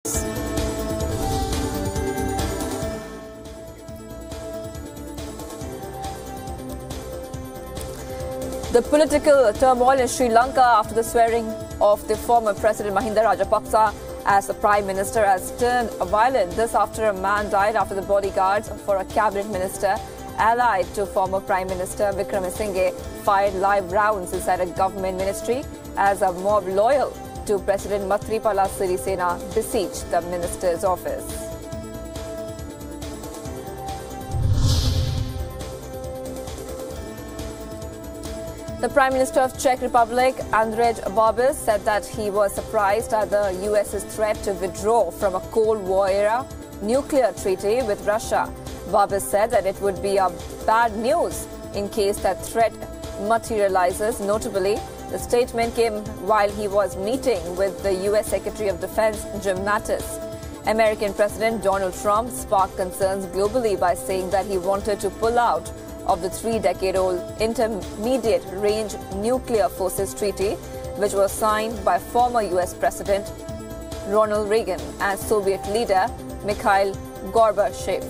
The political turmoil in Sri Lanka after the swearing of the former President Mahinda Rajapaksa as the Prime Minister has turned violent. This after a man died after the bodyguards for a cabinet minister allied to former Prime Minister Wickremesinghe fired live rounds inside a government ministry as a mob loyal to President Maithripala Sirisena besieged the minister's office. The Prime Minister of Czech Republic, Andrej Babis, said that he was surprised at the US's threat to withdraw from a Cold War-era nuclear treaty with Russia. Babis said that it would be a bad news in case that threat materializes. Notably, the statement came while he was meeting with the U.S. Secretary of Defense, Jim Mattis. American President Donald Trump sparked concerns globally by saying that he wanted to pull out of the 3-decade-old Intermediate-Range Nuclear Forces Treaty, which was signed by former U.S. President Ronald Reagan and Soviet leader Mikhail Gorbachev.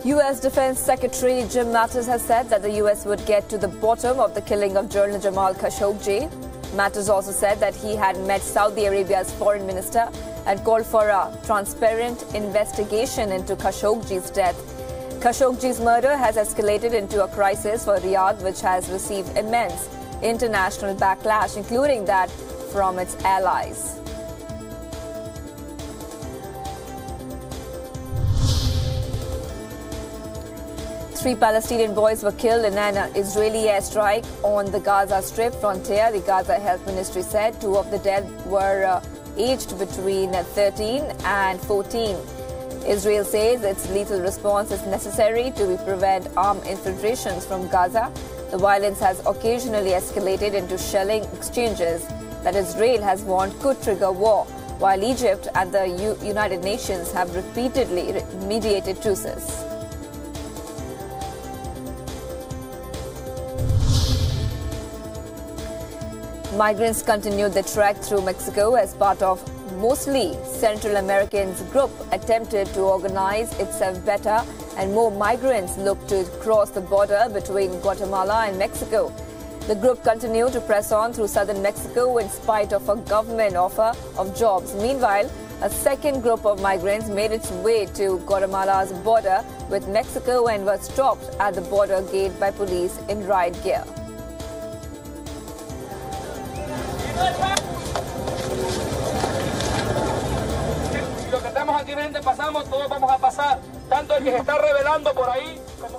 U.S. Defense Secretary Jim Mattis has said that the U.S. would get to the bottom of the killing of Journalist Jamal Khashoggi. Mattis also said that he had met Saudi Arabia's foreign minister and called for a transparent investigation into Khashoggi's death. Khashoggi's murder has escalated into a crisis for Riyadh, which has received immense international backlash, including that from its allies. Three Palestinian boys were killed in an Israeli airstrike on the Gaza Strip frontier. The Gaza Health Ministry said 2 of the dead were aged between 13 and 14. Israel says its lethal response is necessary to prevent armed infiltrations from Gaza. The violence has occasionally escalated into shelling exchanges that Israel has warned could trigger war, while Egypt and the United Nations have repeatedly mediated truces. Migrants continued their trek through Mexico as part of mostly Central Americans group attempted to organize itself better, and more migrants looked to cross the border between Guatemala and Mexico. The group continued to press on through southern Mexico in spite of a government offer of jobs. Meanwhile, a second group of migrants made its way to Guatemala's border with Mexico and was stopped at the border gate by police in riot gear. Lo que estamos aquí, gente, pasamos, todos vamos a pasar, tanto el que se está rebelando por ahí como...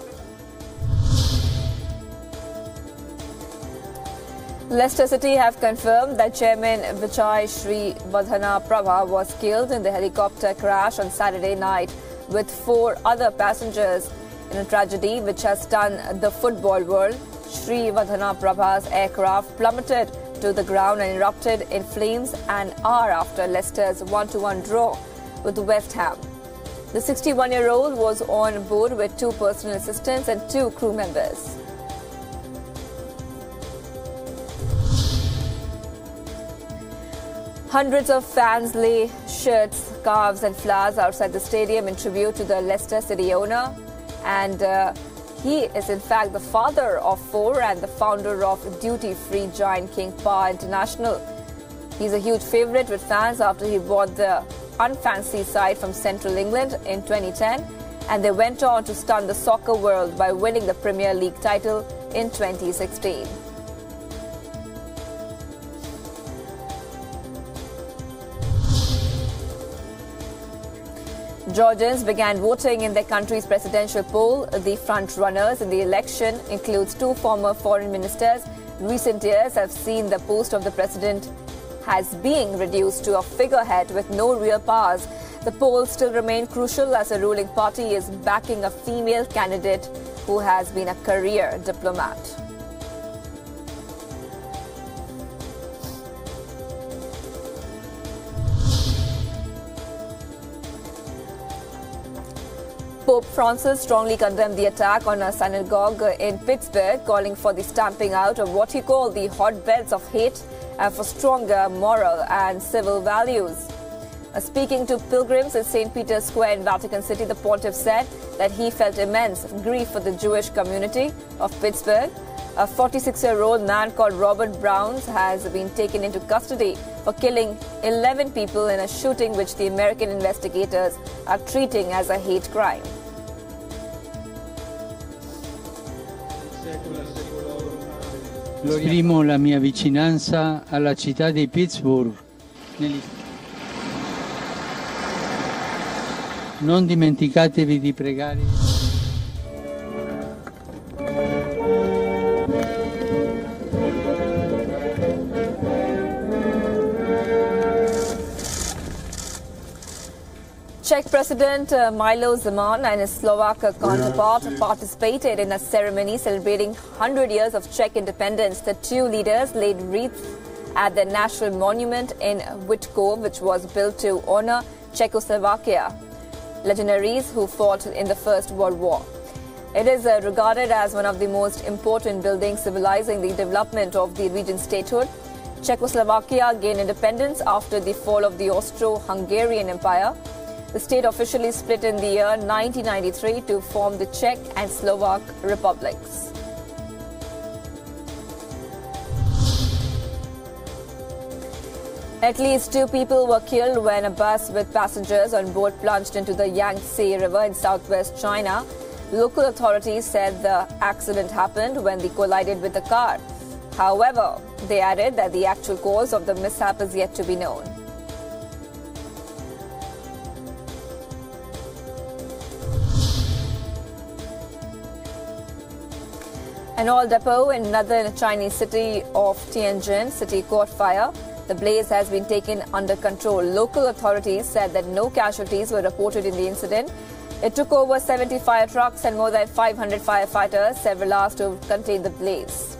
Leicester City have confirmed that Chairman Vichai Sri Vadhana Prabha was killed in the helicopter crash on Saturday night with 4 other passengers in a tragedy which has stunned the football world. Sri Vadhana Prabha's aircraft plummeted to the ground and erupted in flames an hour after Leicester's 1-1 draw with West Ham. The 61-year-old was on board with 2 personal assistants and 2 crew members. Hundreds of fans lay shirts, scarves and flowers outside the stadium in tribute to the Leicester City owner, and he is in fact the father of 4 and the founder of duty-free giant King Power International. He's a huge favourite with fans after he bought the unfancy side from Central England in 2010, and they went on to stun the soccer world by winning the Premier League title in 2016. Georgians began voting in their country's presidential poll. The front-runners in the election includes 2 former foreign ministers. Recent years have seen the post of the president as being reduced to a figurehead with no real powers. The polls still remain crucial as the ruling party is backing a female candidate who has been a career diplomat. Pope Francis strongly condemned the attack on a synagogue in Pittsburgh, calling for the stamping out of what he called the hotbeds of hate and for stronger moral and civil values. Speaking to pilgrims at St. Peter's Square in Vatican City, the pontiff said that he felt immense grief for the Jewish community of Pittsburgh. A 46-year-old man called Robert Browns has been taken into custody for killing 11 people in a shooting which the American investigators are treating as a hate crime. Esprimo la mia vicinanza alla città di Pittsburgh. Non dimenticatevi di pregare. Czech President Milo Zeman and his Slovak counterpart participated in a ceremony celebrating 100 years of Czech independence. The two leaders laid wreaths at the national monument in Whitkov, which was built to honor Czechoslovakia legionaries who fought in the First World War. It is regarded as one of the most important buildings symbolizing the development of the region's statehood. Czechoslovakia gained independence after the fall of the Austro-Hungarian Empire. The state officially split in the year 1993 to form the Czech and Slovak republics. At least 2 people were killed when a bus with passengers on board plunged into the Yangtze River in southwest China. Local authorities said the accident happened when they collided with a car. However, they added that the actual cause of the mishap is yet to be known. An oil depot in northern Chinese city of Tianjin city caught fire. The blaze has been taken under control. Local authorities said that no casualties were reported in the incident. It took over 70 fire trucks and more than 500 firefighters several hours to contain the blaze.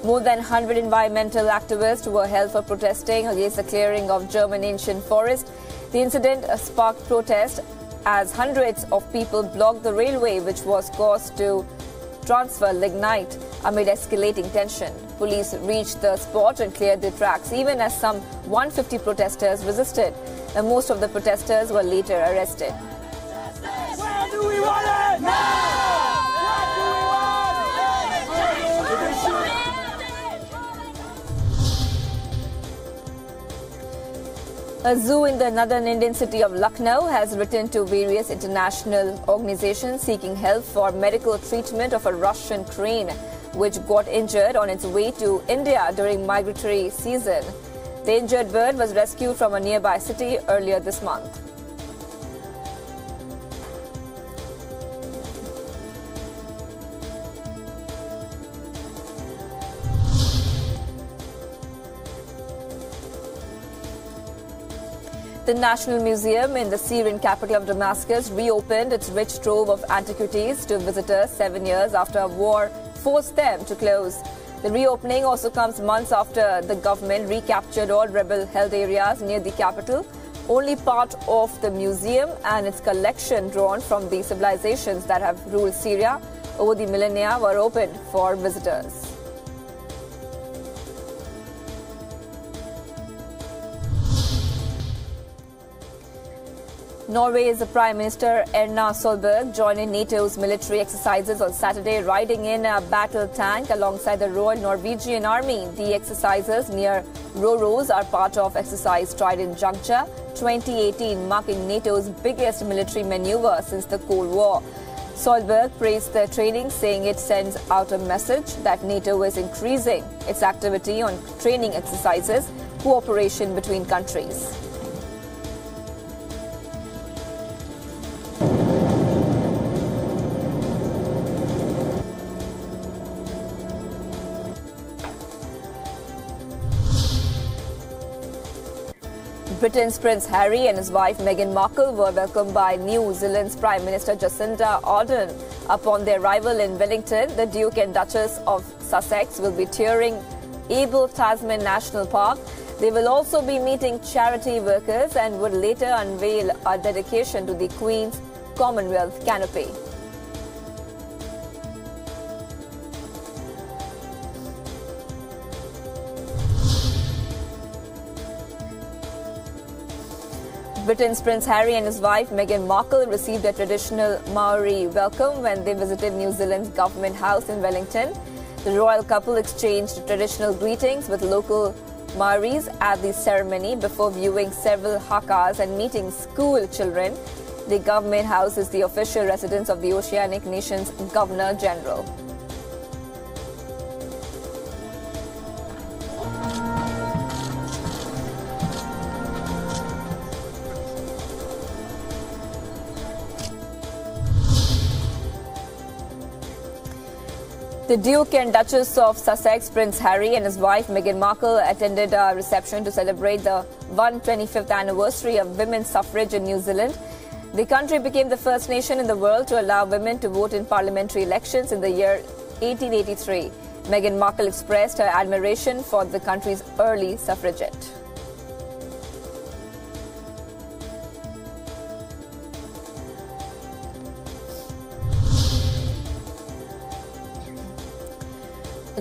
More than 100 environmental activists were held for protesting against the clearing of German ancient forest. The incident sparked protest as hundreds of people blocked the railway, which was caused to transfer lignite amid escalating tension. Police reached the spot and cleared the tracks, even as some 150 protesters resisted. Most of the protesters were later arrested. Where do we want it? Now! A zoo in the northern Indian city of Lucknow has written to various international organizations seeking help for medical treatment of a Russian crane which got injured on its way to India during migratory season. The injured bird was rescued from a nearby city earlier this month. The National Museum in the Syrian capital of Damascus reopened its rich trove of antiquities to visitors 7 years after a war forced them to close. The reopening also comes months after the government recaptured all rebel-held areas near the capital. Only part of the museum and its collection drawn from the civilizations that have ruled Syria over the millennia were opened for visitors. Norway's Prime Minister Erna Solberg joined in NATO's military exercises on Saturday, riding in a battle tank alongside the Royal Norwegian Army. The exercises near Røros are part of Exercise Trident Juncture 2018, marking NATO's biggest military maneuver since the Cold War. Solberg praised the training, saying it sends out a message that NATO is increasing its activity on training exercises, cooperation between countries. Britain's Prince Harry and his wife Meghan Markle were welcomed by New Zealand's Prime Minister Jacinda Ardern. Upon their arrival in Wellington, the Duke and Duchess of Sussex will be touring Abel Tasman National Park. They will also be meeting charity workers and would later unveil a dedication to the Queen's Commonwealth canopy. Britain's Prince Harry and his wife Meghan Markle received a traditional Maori welcome when they visited New Zealand's Government House in Wellington. The royal couple exchanged traditional greetings with local Maoris at the ceremony before viewing several hakas and meeting school children. The Government House is the official residence of the Oceanic nation's Governor General. The Duke and Duchess of Sussex, Prince Harry and his wife Meghan Markle attended a reception to celebrate the 125th anniversary of women's suffrage in New Zealand. The country became the first nation in the world to allow women to vote in parliamentary elections in the year 1883. Meghan Markle expressed her admiration for the country's early suffragette.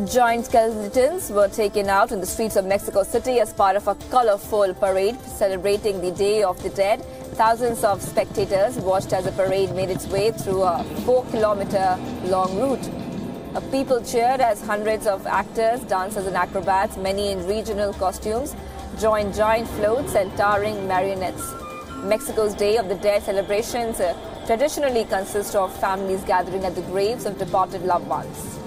Giant skeletons were taken out in the streets of Mexico City as part of a colorful parade celebrating the Day of the Dead. Thousands of spectators watched as the parade made its way through a 4-kilometer-long route. People cheered as hundreds of actors, dancers and acrobats, many in regional costumes, joined giant floats and towering marionettes. Mexico's Day of the Dead celebrations traditionally consist of families gathering at the graves of departed loved ones.